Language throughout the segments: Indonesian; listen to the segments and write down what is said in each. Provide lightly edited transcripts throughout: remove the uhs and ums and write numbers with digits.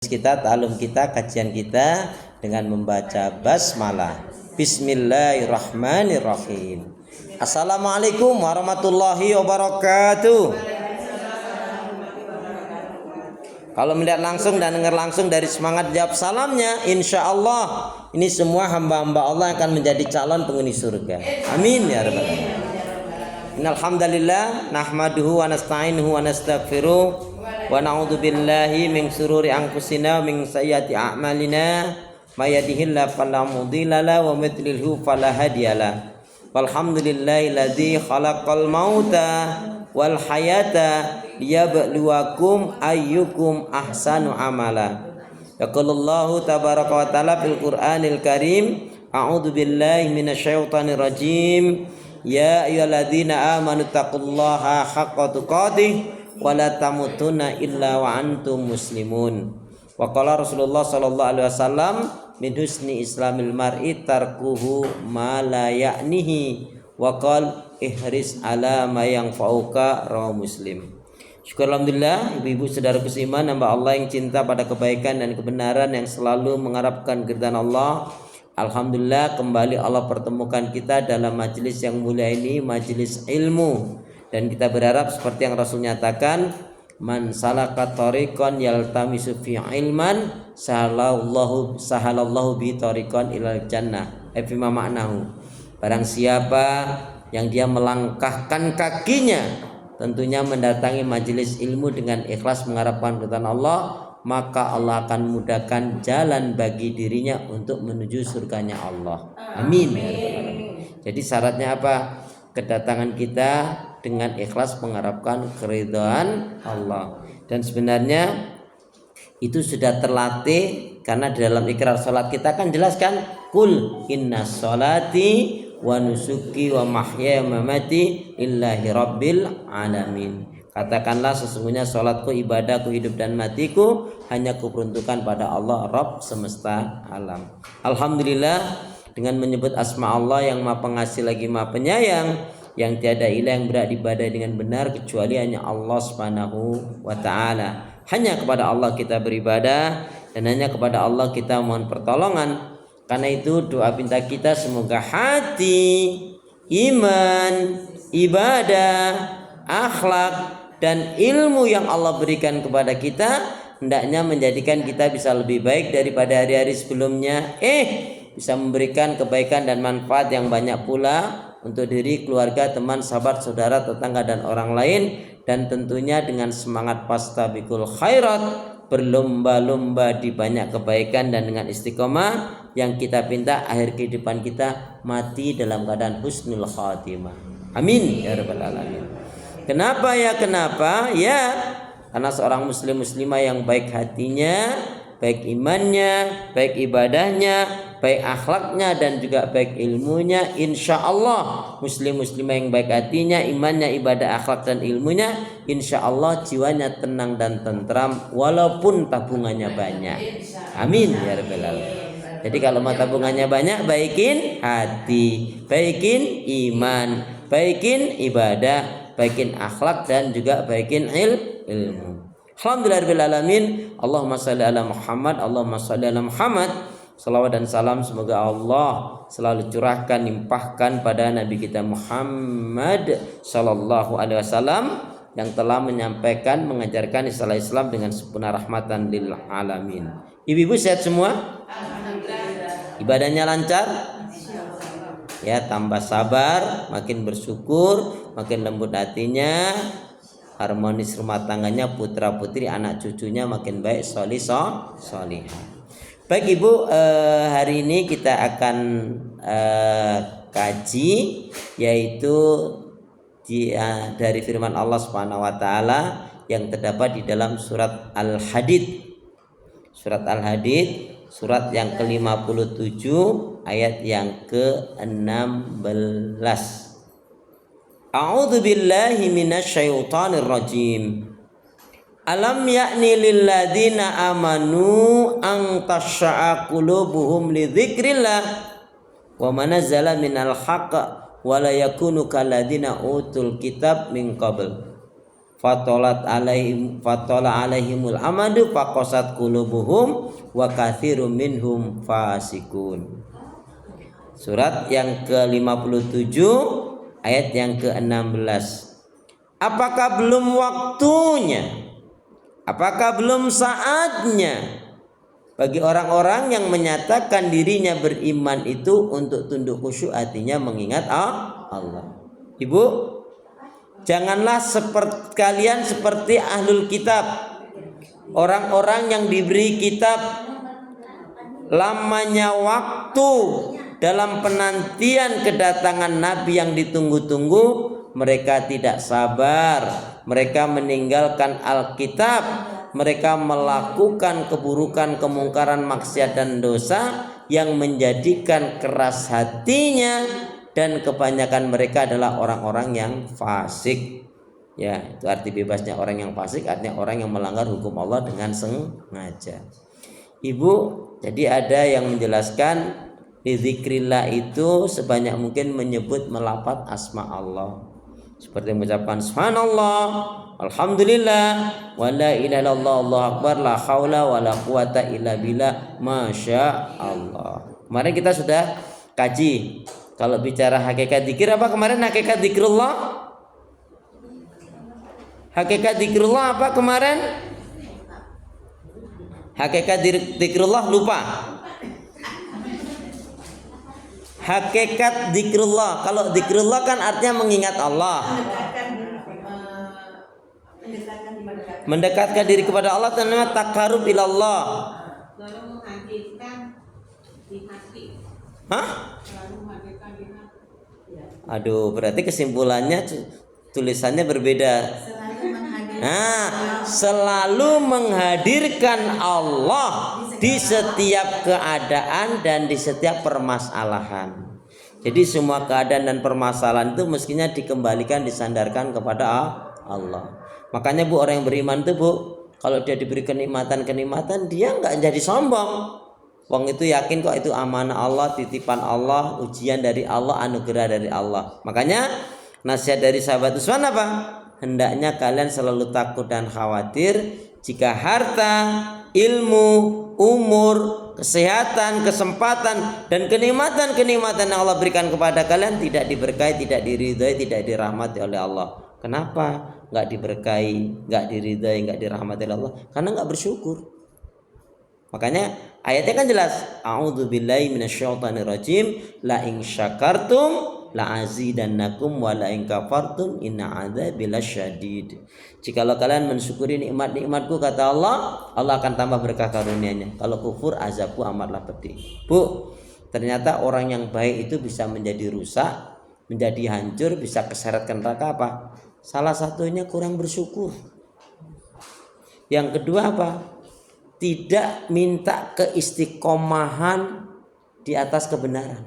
kita, ta'alum kita, kajian kita dengan membaca basmalah. Bismillahirrahmanirrahim. Assalamualaikum warahmatullahi wabarakatuh. Kalau melihat langsung dan dengar langsung dari semangat jawab salamnya, insya Allah ini semua hamba-hamba Allah akan menjadi calon penghuni surga. Amin ya rabbal alamin. Innalhamdalillah nahmaduhu wa nasta'inuhu wa nastaghfiruh wa na'udzu billahi min syururi anfusina wa min sayyiati a'malina may yahdihillahu fala mudilla lahu wa may yudlilhu fala hadiyalah. Walhamdulillahilladzi khalaqal mauta wal hayata liyabluwakum ayyukum ahsanu amala. Yaqulullahu tabaraka wa ta'ala fil Qur'anil Karim, a'udzu billahi minasyaitonir rajim. Ya ayyuhalladzina amanu taqullaha haqqa tuqatih wa la tamutunna illa wa antum muslimun. Wa qala Rasulullah sallallahu alaihi wasallam, min husni islamil mar'i tarkuhu ma la ya'nihi wa qala ihris ala ma yanfa'uka, rawahu Muslim. Syukur alhamdulillah, ibu-ibu saudaraku seiman, hamba Allah yang cinta pada kebaikan dan kebenaran, yang selalu mengharapkan keridhaan Allah. Alhamdulillah, kembali Allah pertemukan kita dalam majelis yang mulia ini, majelis ilmu. Dan kita berharap seperti yang Rasul nyatakan, man salaka tariqan yaltamisu fi ilman sahalallahu bi tariqan ilal jannah. Fima ma'nahu. Barang siapa yang dia melangkahkan kakinya, tentunya mendatangi majelis ilmu dengan ikhlas mengharapkan keridhaan Allah, maka Allah akan mudahkan jalan bagi dirinya untuk menuju surganya Allah. Amin. Jadi syaratnya apa? Kedatangan kita dengan ikhlas mengharapkan keridhaan Allah. Dan sebenarnya itu sudah terlatih, karena di dalam ikrar salat kita kan jelaskan, kul inna sholati wa nusuki wa mahyaya wa mamati lillahi rabbil alamin. Katakanlah, sesungguhnya salatku, ibadahku, hidup dan matiku hanya kuperuntukkan pada Allah Rabb semesta alam. Alhamdulillah, dengan menyebut asma Allah yang Maha Pengasih lagi Maha Penyayang, yang tiada ilah yang berhak diibadahi dengan benar kecuali hanya Allah Subhanahu wa taala. Hanya kepada Allah kita beribadah dan hanya kepada Allah kita mohon pertolongan. Karena itu doa pinta kita, semoga hati, iman, ibadah, akhlak dan ilmu yang Allah berikan kepada kita hendaknya menjadikan kita bisa lebih baik daripada hari-hari sebelumnya, bisa memberikan kebaikan dan manfaat yang banyak pula untuk diri, keluarga, teman, sahabat, saudara, tetangga dan orang lain. Dan tentunya dengan semangat fastabiqul khairat, berlomba-lomba di banyak kebaikan, dan dengan istiqomah yang kita pinta akhir kehidupan kita mati dalam keadaan husnul khatimah. Amin ya rabbal alamin. Kenapa ya? Kenapa ya? Karena seorang muslimah yang baik hatinya, baik imannya, baik ibadahnya, baik akhlaknya dan juga baik ilmunya, insya Allah muslimah yang baik hatinya, imannya, ibadah, akhlak dan ilmunya, insya Allah jiwanya tenang dan tentram walaupun tabungannya banyak. Amin ya rabbal alamin. Jadi kalau mau tabungannya banyak, baikin hati, baikin iman, baikin ibadah, baikin akhlak dan juga baikin ilmu. Alhamdulillahirabbil alamin. Allahumma shalli ala Muhammad, Allahumma shalli ala Muhammad. Salawat dan salam semoga Allah selalu curahkan, limpahkan pada Nabi kita Muhammad sallallahu alaihi wasallam yang telah menyampaikan, mengajarkan istilah Islam dengan sempurna, rahmatan lil alamin. Ibu-ibu sehat semua? Ibadahnya lancar? Ya, tambah sabar, makin bersyukur, makin lembut hatinya, harmonis rumah tangganya, putra putri, anak cucunya makin baik, solihah. Baik ibu, hari ini kita akan kaji, yaitu dari firman Allah Subhanahu wa taala yang terdapat di dalam surat Al-Hadid. Surat Al-Hadid, surat yang ke-57 ayat yang ke-16. A'udzu billahi minasyaitonir rajim. Alam ya'ni lil ladzina amanu an tasha'a qulubuhum li dzikrillah wa ma nazzala minal haqq wa la yakunu kal ladzina utul kitab min qabl fatola alaihimul amadu faqasat qulubuhum wa katsirum minhum fasikun. Surat yang ke-57 ayat yang ke-16. Apakah belum waktunya? Apakah belum saatnya bagi orang-orang yang menyatakan dirinya beriman itu untuk tunduk khusyuk, artinya mengingat Allah. Ibu, janganlah kalian seperti ahlul kitab, orang-orang yang diberi kitab, lamanya waktu dalam penantian kedatangan Nabi yang ditunggu-tunggu, mereka tidak sabar, mereka meninggalkan Alkitab, mereka melakukan keburukan, kemungkaran, maksiat dan dosa yang menjadikan keras hatinya, dan kebanyakan mereka adalah orang-orang yang fasik. Ya, itu arti bebasnya orang yang fasik, artinya orang yang melanggar hukum Allah dengan sengaja. Ibu, jadi ada yang menjelaskan di zikrillah itu sebanyak mungkin menyebut melafaz asma Allah, seperti mengucapkan subhanallah, alhamdulillah, wa la ilaha illallah, Allahu akbar, la haula wa la quwata illa billah, masya Allah. Kemarin kita sudah kaji kalau bicara hakikat zikir apa kemarin? Hakikat zikrullah. Hakikat zikrullah apa kemarin? Hakikat zikrullah lupa. Hakikat zikrullah, kalau zikrullah kan artinya mengingat Allah, mendekatkan diri kepada Allah, namanya takarub ilallah. Hah? Aduh, berarti kesimpulannya tulisannya berbeda. Selalu menghadirkan Allah di setiap keadaan dan di setiap permasalahan. Jadi semua keadaan dan permasalahan itu mestinya dikembalikan, disandarkan kepada Allah. Makanya Bu, orang yang beriman itu Bu, kalau dia diberi kenikmatan dia nggak jadi sombong. Wong itu yakin kok itu amanah Allah, titipan Allah, ujian dari Allah, anugerah dari Allah. Makanya nasihat dari sahabat Utsman apa? Hendaknya kalian selalu takut dan khawatir jika harta, ilmu, umur, kesehatan, kesempatan, dan kenikmatan-kenikmatan yang Allah berikan kepada kalian tidak diberkahi, tidak diridhai, tidak dirahmati oleh Allah. Kenapa nggak diberkahi, nggak diridhai, nggak dirahmati oleh Allah? Karena nggak bersyukur. Makanya ayatnya kan jelas, a'udzubillahi minasyaitonirrajim, la in syakartum la azidannakum wa la in kafartum inna adzabi lasyadid. Jikalau kalian mensyukuri nikmat-nikmatku, kata Allah, Allah akan tambah berkah karunia-Nya. Kalau kufur, azabku amatlah pedih. Bu, ternyata orang yang baik itu bisa menjadi rusak, menjadi hancur, bisa keseret ke neraka apa? Salah satunya kurang bersyukur. Yang kedua apa? Tidak minta keistiqomahan di atas kebenaran.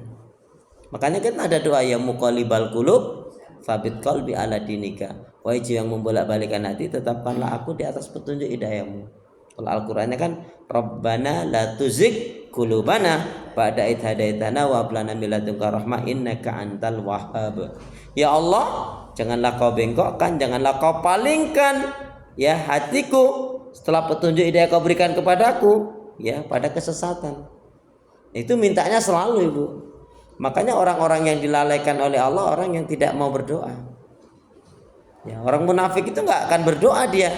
Makanya kan ada doa ya muqallibal qulub tsabit qalbi ala dinika. Wahai jiwa yang membolak-balikkan hati, tetapkanlah aku di atas petunjuk hidayahmu. Kalau Al-Qur'annya kan Rabbana la tuzigh qulubana ba'da idh hadaitana wa hab lana min ladunka rahmah innaka antal wahhab. Ya Allah, janganlah kau bengkokkan, janganlah kau palingkan ya hatiku setelah petunjuk hidayah kau berikan kepadaku ya pada kesesatan. Itu mintanya selalu, Ibu. Makanya orang-orang yang dilalaikan oleh Allah orang yang tidak mau berdoa. Ya, orang munafik itu nggak akan berdoa dia.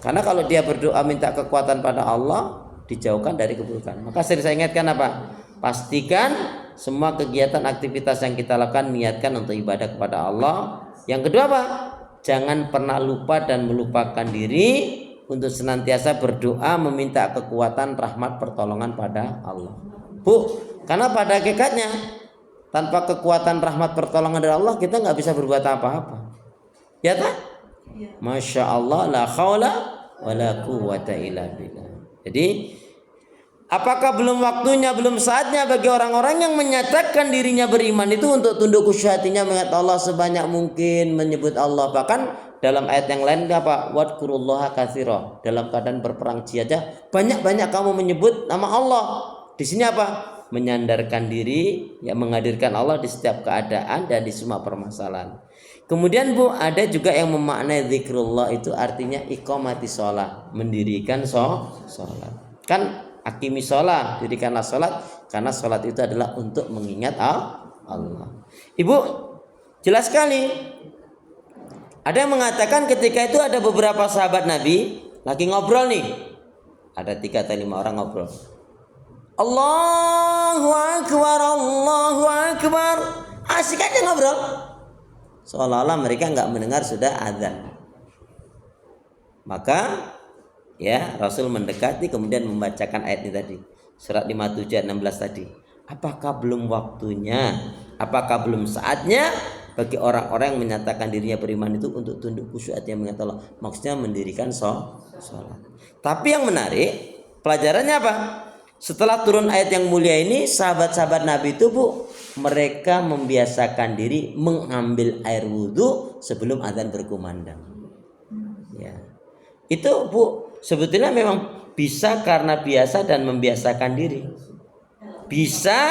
Karena kalau dia berdoa minta kekuatan pada Allah, dijauhkan dari keburukan. Maka sering saya ingatkan apa? Pastikan semua kegiatan aktivitas yang kita lakukan niatkan untuk ibadah kepada Allah. Yang kedua apa? Jangan pernah lupa dan melupakan diri untuk senantiasa berdoa meminta kekuatan, rahmat, pertolongan pada Allah. Bu, karena pada hakikatnya tanpa kekuatan, rahmat, pertolongan dari Allah kita nggak bisa berbuat apa-apa. Ya tak? Masya Allah, la khawla wa la quwwata illa billah. Jadi apakah belum waktunya, belum saatnya bagi orang-orang yang menyatakan dirinya beriman itu untuk tunduk khusyuk hatinya mengingat Allah sebanyak mungkin, menyebut Allah. Bahkan dalam ayat yang lain apa? Wadkurullaha katsira. Dalam keadaan berperang jihad banyak-banyak kamu menyebut nama Allah. Di sini apa? Menyandarkan diri, ya menghadirkan Allah di setiap keadaan dan di semua permasalahan. Kemudian Bu, ada juga yang memaknai zikrullah itu artinya iqamati sholat, mendirikan sholat. Kan akimi sholat, dirikanlah sholat, karena sholat itu adalah untuk mengingat Allah. Ibu, jelas sekali. Ada yang mengatakan ketika itu ada beberapa sahabat Nabi lagi ngobrol nih. Ada 3 atau 5 orang ngobrol. Allahu Akbar, Allahu Akbar. Asik aja ngobrol. Seolah-olah mereka nggak mendengar sudah azan. Maka ya Rasul mendekati kemudian membacakan ayat ini tadi. Surat 57 ayat 16 tadi. Apakah belum waktunya? Apakah belum saatnya bagi orang-orang yang menyatakan dirinya beriman itu untuk tunduk khusyuk artinya mengingat Allah? Maksudnya mendirikan sholat. Tapi yang menarik, pelajarannya apa? Setelah turun ayat yang mulia ini, sahabat-sahabat Nabi itu Bu, mereka membiasakan diri mengambil air wudhu sebelum azan berkumandang. Ya. Itu Bu, sebetulnya memang bisa karena biasa dan membiasakan diri. Bisa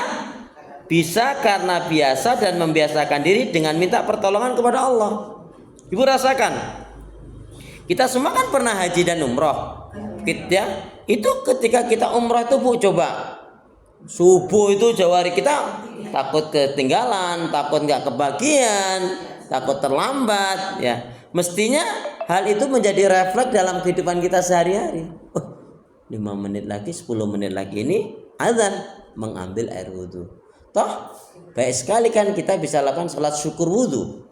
karena biasa dan membiasakan diri dengan minta pertolongan kepada Allah. Ibu rasakan, kita semua kan pernah haji dan umroh. Ya, itu ketika kita umroh itu Bu, coba subuh itu jauh hari kita takut ketinggalan, takut nggak kebagian, takut terlambat. Ya, mestinya hal itu menjadi refleks dalam kehidupan kita sehari-hari. 5 menit lagi, 10 menit lagi ini azan, mengambil air wudhu. Toh baik sekali kan kita bisa lakukan sholat syukur wudhu.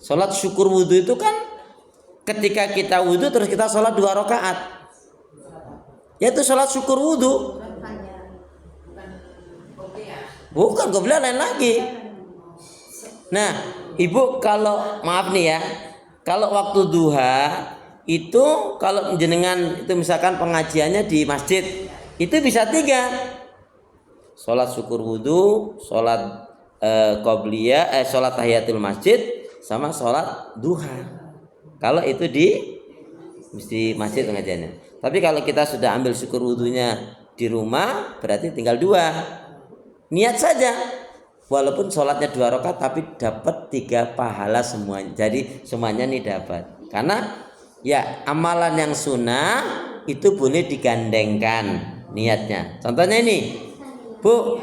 Sholat syukur wudhu itu kan ketika kita wudhu terus kita sholat 2 rakaat, yaitu sholat syukur wudhu. Bukan qobliyah, lain lagi. Nah Ibu, kalau maaf nih ya, kalau waktu duha itu kalau jenengan itu misalkan pengajiannya di masjid itu bisa 3. Sholat syukur wudhu, sholat qobliyah, sholat tahiyatul masjid, sama sholat duha. Kalau itu mesti masjid pengajiannya. Tapi kalau kita sudah ambil syukur wudhunya di rumah, berarti tinggal 2. Niat saja. Walaupun sholatnya 2 rakaat, tapi dapat 3 pahala semuanya. Jadi semuanya nih dapat. Karena ya amalan yang sunnah itu boleh digandengkan niatnya. Contohnya ini, Bu,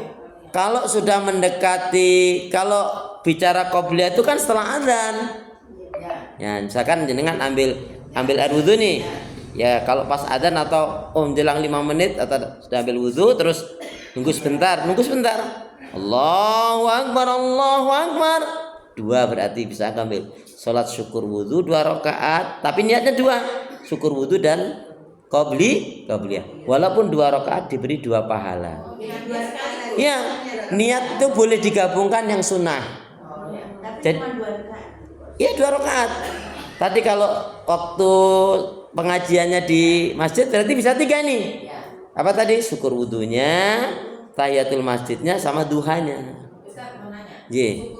kalau sudah mendekati, kalau bicara qobliyah itu kan setelah azan. Ya, misalkan jenengan ambil air wudhu nih. Ya, kalau pas azan atau menjelang 5 menit atau sudah ambil wudhu terus nunggu sebentar. Allahu Akbar, Allahu Akbar. 2 berarti bisa ambil sholat syukur wudhu 2 rakaat, tapi niatnya 2, syukur wudhu dan qobliyah. Walaupun 2 rakaat diberi 2 pahala. Ya, niat itu boleh digabungkan yang sunnah. Jadi ya 2 rakaat. Tadi kalau waktu pengajiannya di masjid berarti bisa 3 nih. Apa tadi? Syukur wudhunya, tahiyatul masjidnya, sama duhanya. Ye.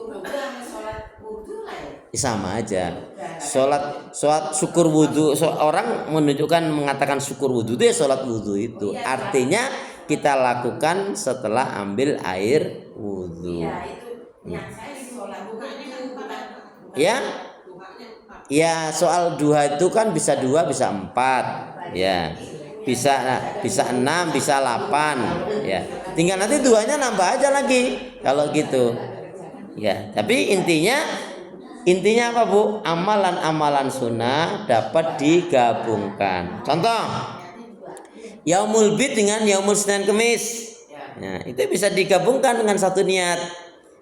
Sama aja. Sholat syukur wudhu, orang menunjukkan mengatakan syukur wudhu itu ya sholat wudhu itu. Artinya kita lakukan setelah ambil air wudhu. Ya soal duha itu kan bisa 2 bisa 4 ya, bisa 6 bisa 8 ya, tinggal nanti duanya nambah aja lagi kalau gitu ya. Tapi intinya apa Bu? Amalan-amalan sunnah dapat digabungkan. Contoh Yaumul Bid dengan Yaumul Senin Kemis, nah itu bisa digabungkan dengan satu niat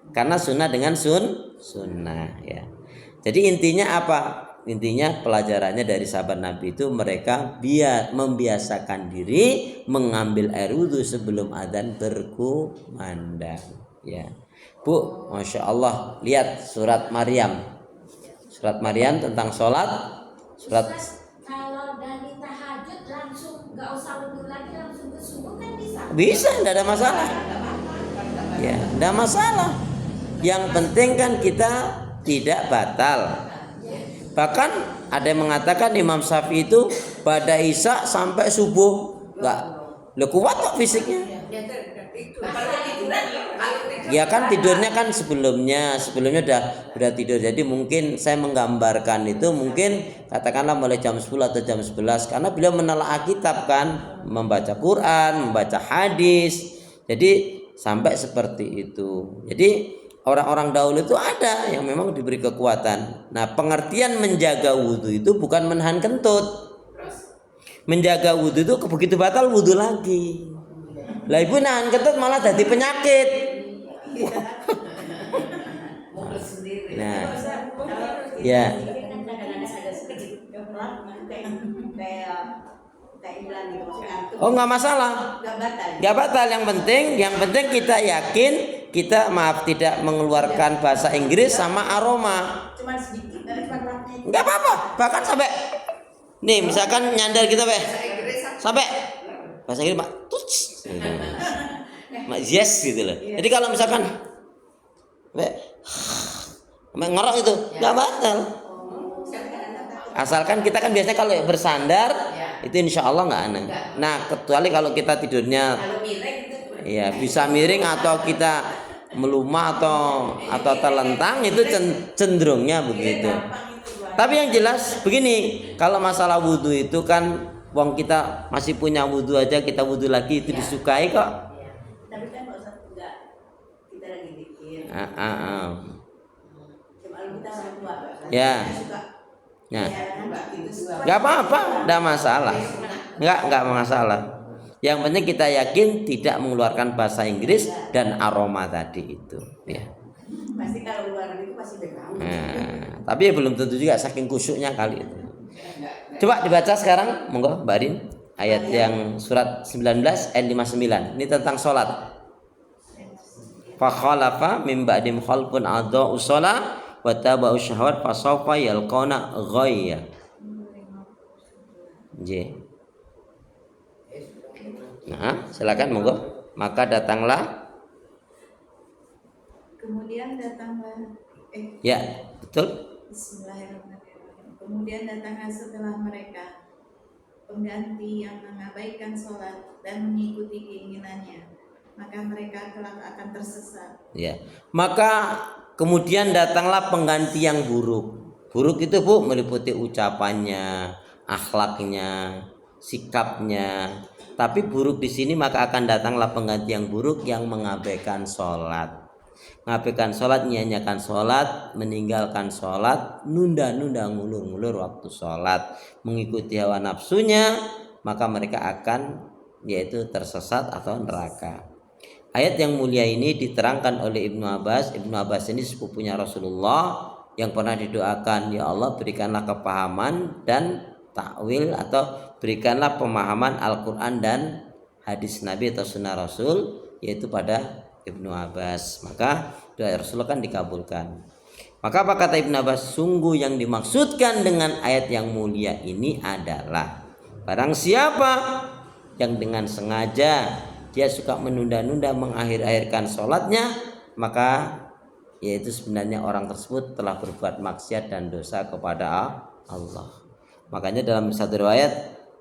karena sunnah dengan sunnah ya. Jadi intinya apa? Intinya pelajarannya dari sahabat Nabi itu mereka membiasakan diri mengambil air wudhu sebelum adzan berkumandang. Ya, Bu, masya Allah, lihat surat Maryam. Surat Maryam tentang sholat. Surat. Kalau dari tahajud langsung nggak usah wudhu lagi, langsung ke subuh kan bisa? Bisa, tidak ada masalah. Ya, tidak masalah. Yang penting kan kita tidak batal. Bahkan ada yang mengatakan Imam Syafi'i itu pada isya sampai subuh enggak. Kuat kok fisiknya. Ya kan tidurnya kan sebelumnya udah tidur. Jadi mungkin saya menggambarkan itu mungkin katakanlah mulai jam 10 atau jam 11 karena beliau menelaah kitab kan, membaca Quran, membaca hadis. Jadi sampai seperti itu. Jadi orang-orang dahulu itu ada yang memang diberi kekuatan. Nah, pengertian menjaga wudhu itu bukan menahan kentut. Menjaga wudhu itu begitu batal wudhu lagi. Lah ibu nahan kentut malah jadi penyakit. Nah, ya. Oh nggak masalah, nggak batal. Yang penting kita yakin kita tidak mengeluarkan bahasa Inggris sama aroma. Nggak apa-apa, bahkan sampai nih misalkan nyandar kita sampai bahasa Inggris mak tuts, gitu. Yes gitu loh. Jadi kalau misalkan ngerok itu nggak batal. Asalkan kita kan biasanya kalau bersandar itu insya Allah nggak aneh. Nah kecuali kalau kita tidurnya ya bisa miring atau kita melumah atau terlentang itu cenderungnya begitu. Tapi yang jelas begini, kalau masalah wudhu itu kan wong kita masih punya wudhu aja kita wudhu lagi itu disukai kok. Tapi kan enggak kita lagi bikin. Kita tua. Ya. Nah, nggak apa-apa, nggak masalah, nggak masalah. Yang penting kita yakin tidak mengeluarkan bahasa Inggris dan aroma tadi itu. Ya. Pasti kalau luar itu pasti beda. Nah, tapi ya belum tentu juga saking khusyuknya kali itu. Coba dibaca sekarang, monggo Mbak Rin, ayat yang surat 19 ayat 59. Ini tentang sholat. Fa khalafa min ba'dim khalqun adza'u shalah wa taba'u syahwat fa sawfa yalqawna ghayya. Nah, silakan monggo. Maka datanglah. Kemudian datanglah. Ya, betul. Bismillahirrahmanirrahim. Kemudian datanglah setelah mereka pengganti yang mengabaikan sholat dan mengikuti keinginannya, maka mereka kelak akan tersesat. Ya, maka kemudian datanglah pengganti yang buruk. Buruk itu Bu meliputi ucapannya, akhlaknya, sikapnya. Tapi buruk di sini maka akan datanglah pengganti yang buruk yang mengabaikan sholat. Mengabaikan sholat, nyanyiakan sholat, meninggalkan sholat, nunda-nunda, ngulur-ngulur waktu sholat, mengikuti hawa nafsunya, maka mereka akan yaitu tersesat atau neraka. Ayat yang mulia ini diterangkan oleh Ibnu Abbas. Ibnu Abbas ini sepupunya Rasulullah yang pernah didoakan, ya Allah berikanlah kepahaman dan takwil atau berikanlah pemahaman Al-Quran dan hadis Nabi atau sunnah Rasul, yaitu pada Ibnu Abbas. Maka doa Rasulullah kan dikabulkan. Maka apa kata Ibnu Abbas? Sungguh yang dimaksudkan dengan ayat yang mulia ini adalah barang siapa yang dengan sengaja dia suka menunda-nunda mengakhir-akhirkan sholatnya, maka yaitu sebenarnya orang tersebut telah berbuat maksiat dan dosa kepada Allah. Makanya dalam satu riwayat,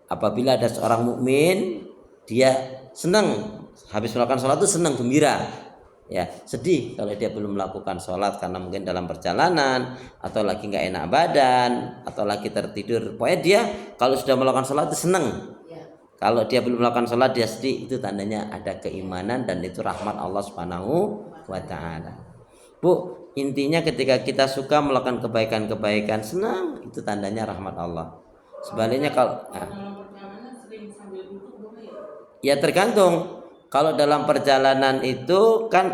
apabila ada seorang mukmin dia senang habis melakukan sholat itu senang gembira, ya sedih kalau dia belum melakukan sholat karena mungkin dalam perjalanan atau lagi nggak enak badan atau lagi tertidur. Pokoknya dia kalau sudah melakukan sholat itu senang. Kalau dia belum melakukan sholat dia sedih, itu tandanya ada keimanan dan itu rahmat Allah Subhanahu wa ta'ala. Bu, intinya ketika kita suka melakukan kebaikan-kebaikan senang, itu tandanya rahmat Allah. Sebaliknya kalau ya tergantung. Kalau dalam perjalanan itu kan